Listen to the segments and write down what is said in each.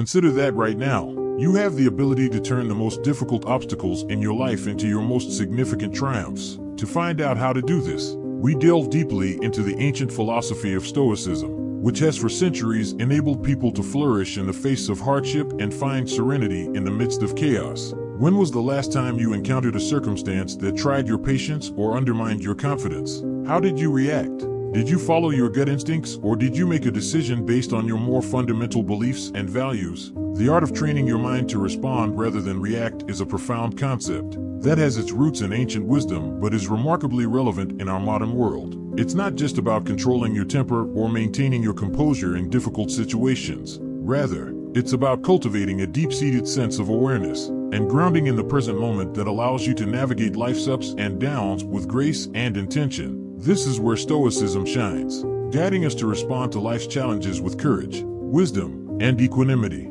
Consider that right now. You have the ability to turn the most difficult obstacles in your life into your most significant triumphs. To find out how to do this, we delve deeply into the ancient philosophy of Stoicism, which has for centuries enabled people to flourish in the face of hardship and find serenity in the midst of chaos. When was the last time you encountered a circumstance that tried your patience or undermined your confidence? How did you react? Did you follow your gut instincts, or did you make a decision based on your more fundamental beliefs and values? The art of training your mind to respond rather than react is a profound concept that has its roots in ancient wisdom but is remarkably relevant in our modern world. It's not just about controlling your temper or maintaining your composure in difficult situations. Rather, it's about cultivating a deep-seated sense of awareness and grounding in the present moment that allows you to navigate life's ups and downs with grace and intention. This is where Stoicism shines, guiding us to respond to life's challenges with courage, wisdom, and equanimity.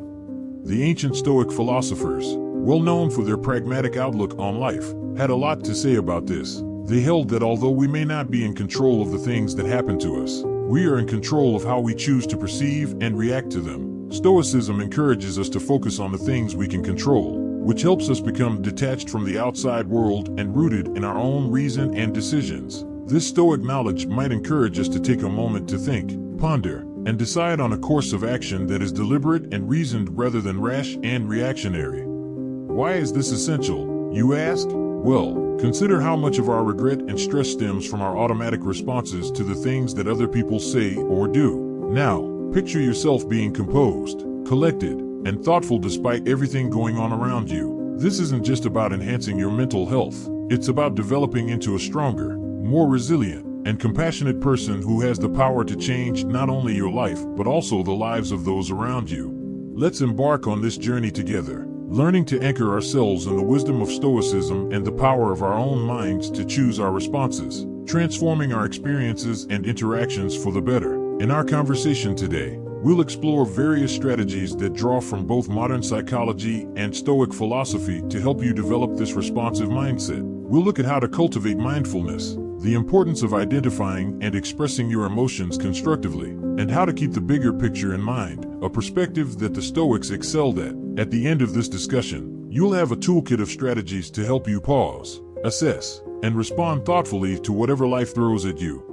The ancient Stoic philosophers, well known for their pragmatic outlook on life, had a lot to say about this. They held that although we may not be in control of the things that happen to us, we are in control of how we choose to perceive and react to them. Stoicism encourages us to focus on the things we can control, which helps us become detached from the outside world and rooted in our own reason and decisions. This Stoic knowledge might encourage us to take a moment to think, ponder, and decide on a course of action that is deliberate and reasoned rather than rash and reactionary. Why is this essential, you ask? Well, consider how much of our regret and stress stems from our automatic responses to the things that other people say or do. Now, picture yourself being composed, collected, and thoughtful despite everything going on around you. This isn't just about enhancing your mental health. It's about developing into a stronger, more resilient, and compassionate person who has the power to change not only your life but also the lives of those around you. Let's embark on this journey together, learning to anchor ourselves in the wisdom of Stoicism and the power of our own minds to choose our responses, transforming our experiences and interactions for the better. In our conversation today, we'll explore various strategies that draw from both modern psychology and Stoic philosophy to help you develop this responsive mindset. We'll look at how to cultivate mindfulness, the importance of identifying and expressing your emotions constructively, and how to keep the bigger picture in mind, a perspective that the Stoics excelled at. At the end of this discussion, you'll have a toolkit of strategies to help you pause, assess, and respond thoughtfully to whatever life throws at you.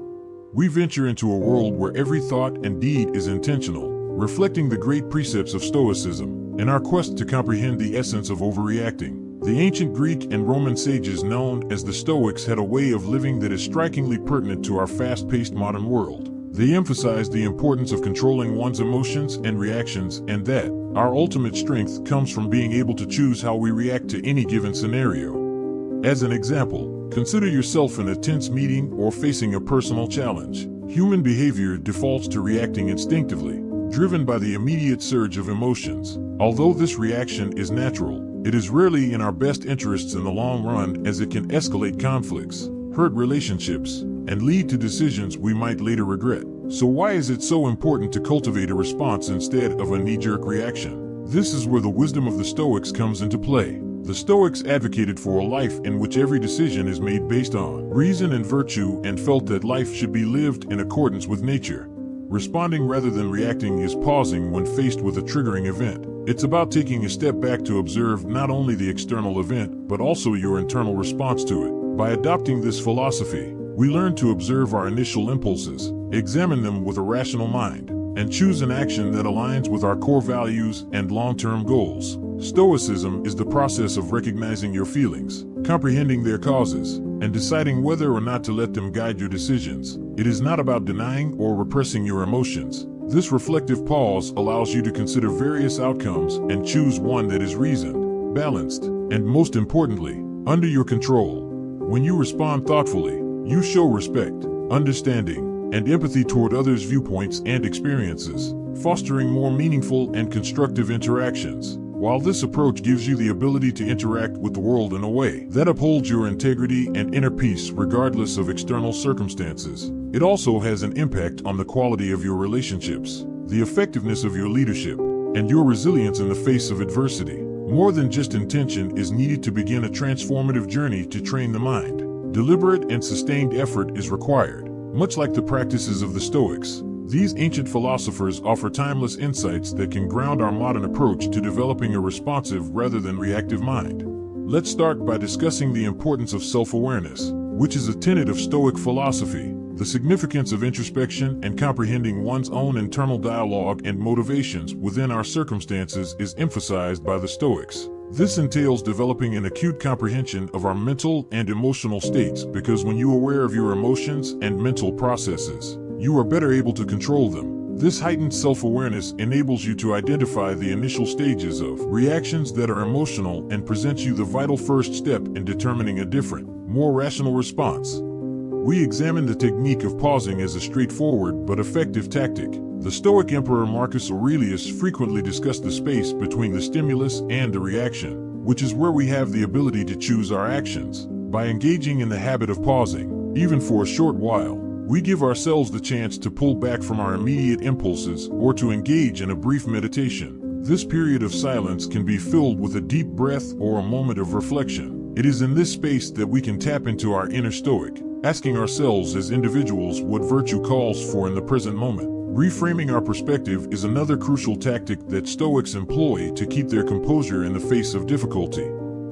We venture into a world where every thought and deed is intentional, reflecting the great precepts of Stoicism, in our quest to comprehend the essence of overreacting. The ancient Greek and Roman sages known as the Stoics had a way of living that is strikingly pertinent to our fast-paced modern world. They emphasized the importance of controlling one's emotions and reactions, and that our ultimate strength comes from being able to choose how we react to any given scenario. As an example, consider yourself in a tense meeting or facing a personal challenge. Human behavior defaults to reacting instinctively, driven by the immediate surge of emotions. Although this reaction is natural, it is rarely in our best interests in the long run, as it can escalate conflicts, hurt relationships, and lead to decisions we might later regret. So why is it so important to cultivate a response instead of a knee-jerk reaction? This is where the wisdom of the Stoics comes into play. The Stoics advocated for a life in which every decision is made based on reason and virtue, and felt that life should be lived in accordance with nature. Responding rather than reacting is pausing when faced with a triggering event. It's about taking a step back to observe not only the external event, but also your internal response to it. By adopting this philosophy, we learn to observe our initial impulses, examine them with a rational mind, and choose an action that aligns with our core values and long-term goals. Stoicism is the process of recognizing your feelings, comprehending their causes, and deciding whether or not to let them guide your decisions. It is not about denying or repressing your emotions. This reflective pause allows you to consider various outcomes and choose one that is reasoned, balanced, and most importantly, under your control. When you respond thoughtfully, you show respect, understanding, and empathy toward others' viewpoints and experiences, fostering more meaningful and constructive interactions. While this approach gives you the ability to interact with the world in a way that upholds your integrity and inner peace regardless of external circumstances, it also has an impact on the quality of your relationships, the effectiveness of your leadership, and your resilience in the face of adversity. More than just intention is needed to begin a transformative journey to train the mind. Deliberate and sustained effort is required. Much like the practices of the Stoics, These ancient philosophers offer timeless insights that can ground our modern approach to developing a responsive rather than reactive mind. Let's start by discussing the importance of self-awareness, which is a tenet of Stoic philosophy. The significance of introspection and comprehending one's own internal dialogue and motivations within our circumstances is emphasized by the Stoics. This entails developing an acute comprehension of our mental and emotional states, because when you are aware of your emotions and mental processes, you are better able to control them. This heightened self-awareness enables you to identify the initial stages of reactions that are emotional and presents you the vital first step in determining a different, more rational response. We examine the technique of pausing as a straightforward but effective tactic. The Stoic Emperor Marcus Aurelius frequently discussed the space between the stimulus and the reaction, which is where we have the ability to choose our actions. By engaging in the habit of pausing, even for a short while, we give ourselves the chance to pull back from our immediate impulses or to engage in a brief meditation. This period of silence can be filled with a deep breath or a moment of reflection. It is in this space that we can tap into our inner Stoic, asking ourselves as individuals what virtue calls for in the present moment. Reframing our perspective is another crucial tactic that Stoics employ to keep their composure in the face of difficulty.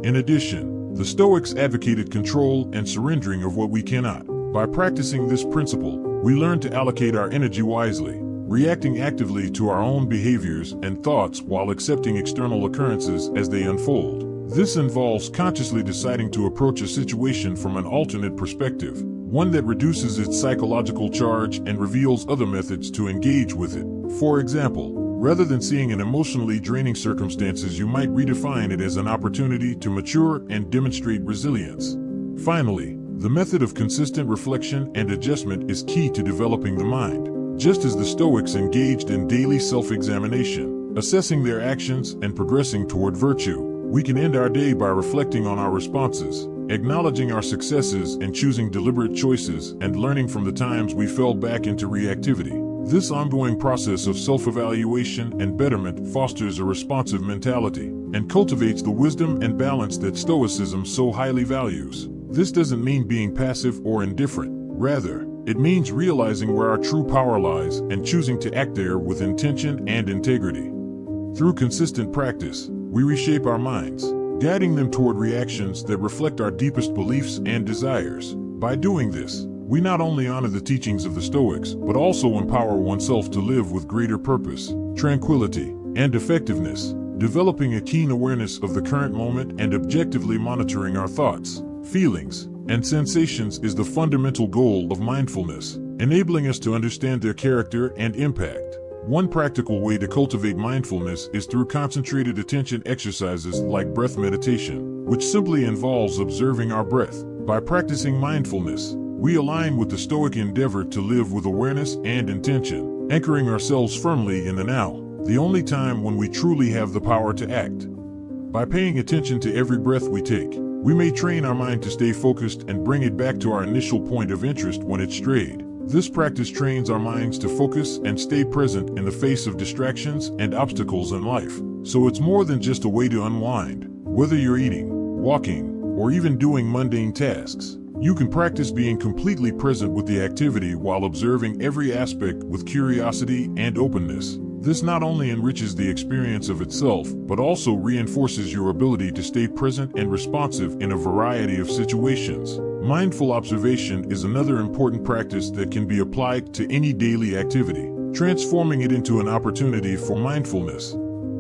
In addition, the Stoics advocated control and surrendering of what we cannot. By practicing this principle, we learn to allocate our energy wisely, reacting actively to our own behaviors and thoughts while accepting external occurrences as they unfold. This involves consciously deciding to approach a situation from an alternate perspective, one that reduces its psychological charge and reveals other methods to engage with it. For example, rather than seeing an emotionally draining circumstances, you might redefine it as an opportunity to mature and demonstrate resilience. Finally, the method of consistent reflection and adjustment is key to developing the mind. Just as the Stoics engaged in daily self-examination, assessing their actions and progressing toward virtue, we can end our day by reflecting on our responses, acknowledging our successes and choosing deliberate choices, and learning from the times we fell back into reactivity. This ongoing process of self-evaluation and betterment fosters a responsive mentality and cultivates the wisdom and balance that Stoicism so highly values. This doesn't mean being passive or indifferent. Rather, it means realizing where our true power lies and choosing to act there with intention and integrity. Through consistent practice, we reshape our minds, guiding them toward reactions that reflect our deepest beliefs and desires. By doing this, we not only honor the teachings of the Stoics, but also empower oneself to live with greater purpose, tranquility, and effectiveness, developing a keen awareness of the current moment and objectively monitoring our thoughts, feelings, and sensations is the fundamental goal of mindfulness, enabling us to understand their character and impact. One practical way to cultivate mindfulness is through concentrated attention exercises like breath meditation, which simply involves observing our breath. By practicing mindfulness, we align with the Stoic endeavor to live with awareness and intention, anchoring ourselves firmly in the now, the only time when we truly have the power to act. By paying attention to every breath we take, we may train our mind to stay focused and bring it back to our initial point of interest when it strayed. This practice trains our minds to focus and stay present in the face of distractions and obstacles in life. So it's more than just a way to unwind. Whether you're eating, walking, or even doing mundane tasks, you can practice being completely present with the activity while observing every aspect with curiosity and openness. This not only enriches the experience of itself, but also reinforces your ability to stay present and responsive in a variety of situations. Mindful observation is another important practice that can be applied to any daily activity, transforming it into an opportunity for mindfulness.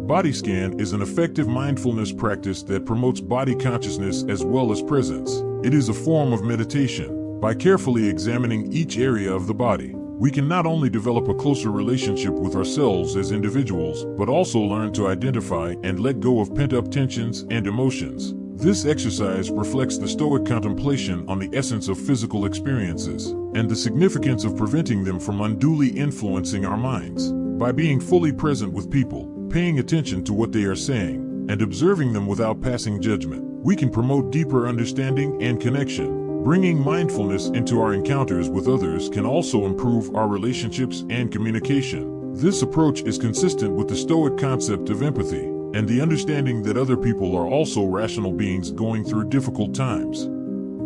Body scan is an effective mindfulness practice that promotes body consciousness as well as presence. It is a form of meditation. By carefully examining each area of the body, we can not only develop a closer relationship with ourselves as individuals, but also learn to identify and let go of pent-up tensions and emotions. This exercise reflects the Stoic contemplation on the essence of physical experiences and the significance of preventing them from unduly influencing our minds. By being fully present with people, paying attention to what they are saying, and observing them without passing judgment, we can promote deeper understanding and connection. Bringing mindfulness into our encounters with others can also improve our relationships and communication. This approach is consistent with the Stoic concept of empathy and the understanding that other people are also rational beings going through difficult times.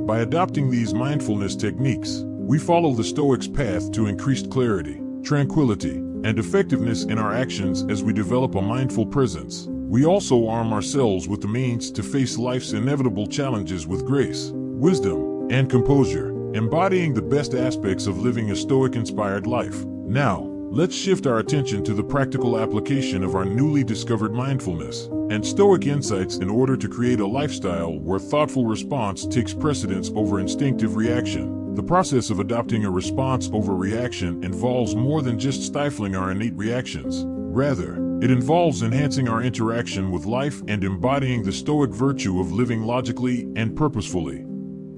By adopting these mindfulness techniques, we follow the Stoics' path to increased clarity, tranquility, and effectiveness in our actions as we develop a mindful presence. We also arm ourselves with the means to face life's inevitable challenges with grace, wisdom, and composure, embodying the best aspects of living a Stoic-inspired life. Now, let's shift our attention to the practical application of our newly discovered mindfulness and Stoic insights in order to create a lifestyle where thoughtful response takes precedence over instinctive reaction. The process of adopting a response over reaction involves more than just stifling our innate reactions. Rather, it involves enhancing our interaction with life and embodying the Stoic virtue of living logically and purposefully.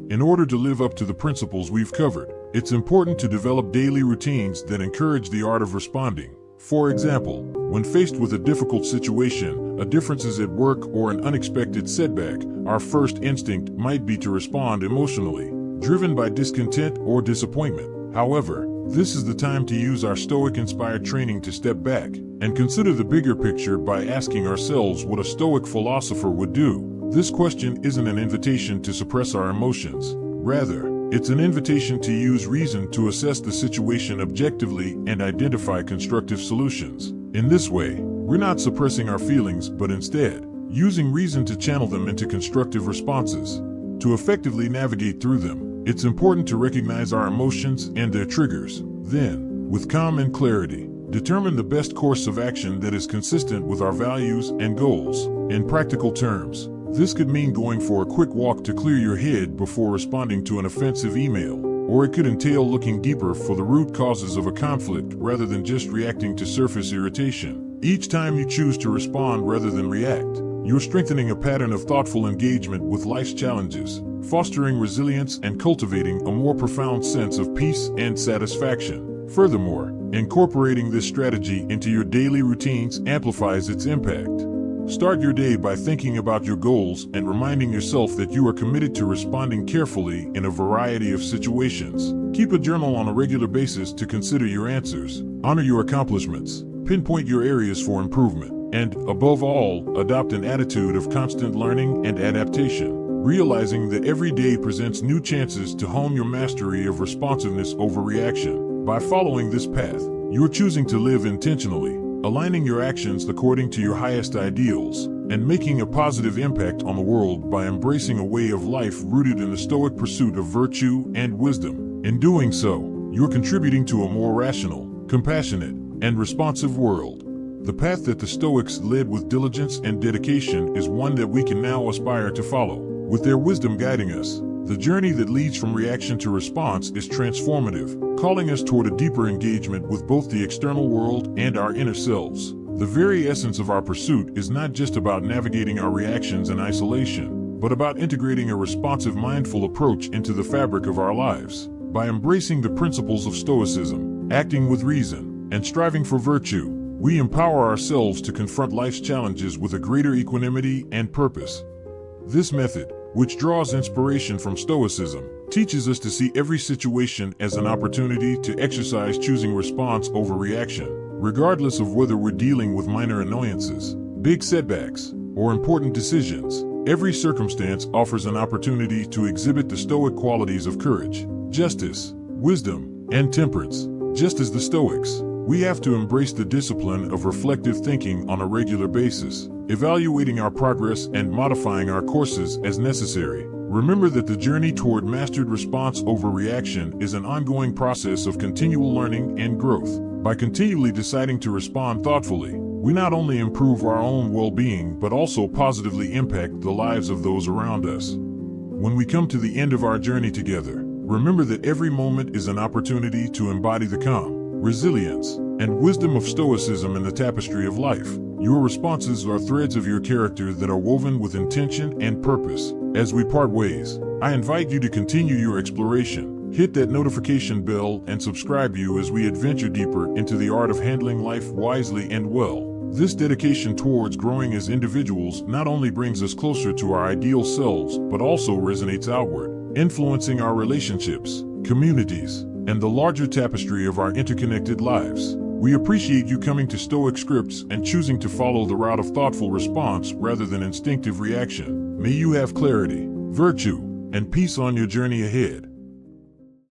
In order to live up to the principles we've covered, it's important to develop daily routines that encourage the art of responding. For example, when faced with a difficult situation, a difference at work, or an unexpected setback, our first instinct might be to respond emotionally, driven by discontent or disappointment. However, this is the time to use our Stoic-inspired training to step back and consider the bigger picture by asking ourselves what a Stoic philosopher would do. This question isn't an invitation to suppress our emotions. Rather, it's an invitation to use reason to assess the situation objectively and identify constructive solutions. In this way, we're not suppressing our feelings, but instead, using reason to channel them into constructive responses. To effectively navigate through them, it's important to recognize our emotions and their triggers. Then, with calm and clarity, determine the best course of action that is consistent with our values and goals. In practical terms, this could mean going for a quick walk to clear your head before responding to an offensive email, or it could entail looking deeper for the root causes of a conflict rather than just reacting to surface irritation. Each time you choose to respond rather than react, you're strengthening a pattern of thoughtful engagement with life's challenges, fostering resilience and cultivating a more profound sense of peace and satisfaction. Furthermore, incorporating this strategy into your daily routines amplifies its impact. Start your day by thinking about your goals and reminding yourself that you are committed to responding carefully in a variety of situations. Keep a journal on a regular basis to consider your answers, honor your accomplishments, pinpoint your areas for improvement, and, above all, adopt an attitude of constant learning and adaptation, realizing that every day presents new chances to hone your mastery of responsiveness over reaction. By following this path, you're choosing to live intentionally, aligning your actions according to your highest ideals, and making a positive impact on the world by embracing a way of life rooted in the Stoic pursuit of virtue and wisdom. In doing so, you're contributing to a more rational, compassionate, and responsive world. The path that the Stoics led with diligence and dedication is one that we can now aspire to follow. With their wisdom guiding us, the journey that leads from reaction to response is transformative, calling us toward a deeper engagement with both the external world and our inner selves. The very essence of our pursuit is not just about navigating our reactions in isolation, but about integrating a responsive, mindful approach into the fabric of our lives. By embracing the principles of Stoicism, acting with reason, and striving for virtue, we empower ourselves to confront life's challenges with a greater equanimity and purpose. This method, which draws inspiration from Stoicism, teaches us to see every situation as an opportunity to exercise choosing response over reaction. Regardless of whether we're dealing with minor annoyances, big setbacks, or important decisions, every circumstance offers an opportunity to exhibit the Stoic qualities of courage, justice, wisdom, and temperance. Just as the Stoics, we have to embrace the discipline of reflective thinking on a regular basis, evaluating our progress and modifying our courses as necessary. Remember that the journey toward mastered response over reaction is an ongoing process of continual learning and growth. By continually deciding to respond thoughtfully, we not only improve our own well-being but also positively impact the lives of those around us. When we come to the end of our journey together, remember that every moment is an opportunity to embody the calm, resilience, and wisdom of Stoicism in the tapestry of life. Your responses are threads of your character that are woven with intention and purpose. As we part ways, I invite you to continue your exploration. Hit that notification bell and subscribe as we adventure deeper into the art of handling life wisely and well. This dedication towards growing as individuals not only brings us closer to our ideal selves, but also resonates outward, influencing our relationships, communities, and the larger tapestry of our interconnected lives. We appreciate you coming to Stoic Scripts and choosing to follow the route of thoughtful response rather than instinctive reaction. May you have clarity, virtue, and peace on your journey ahead.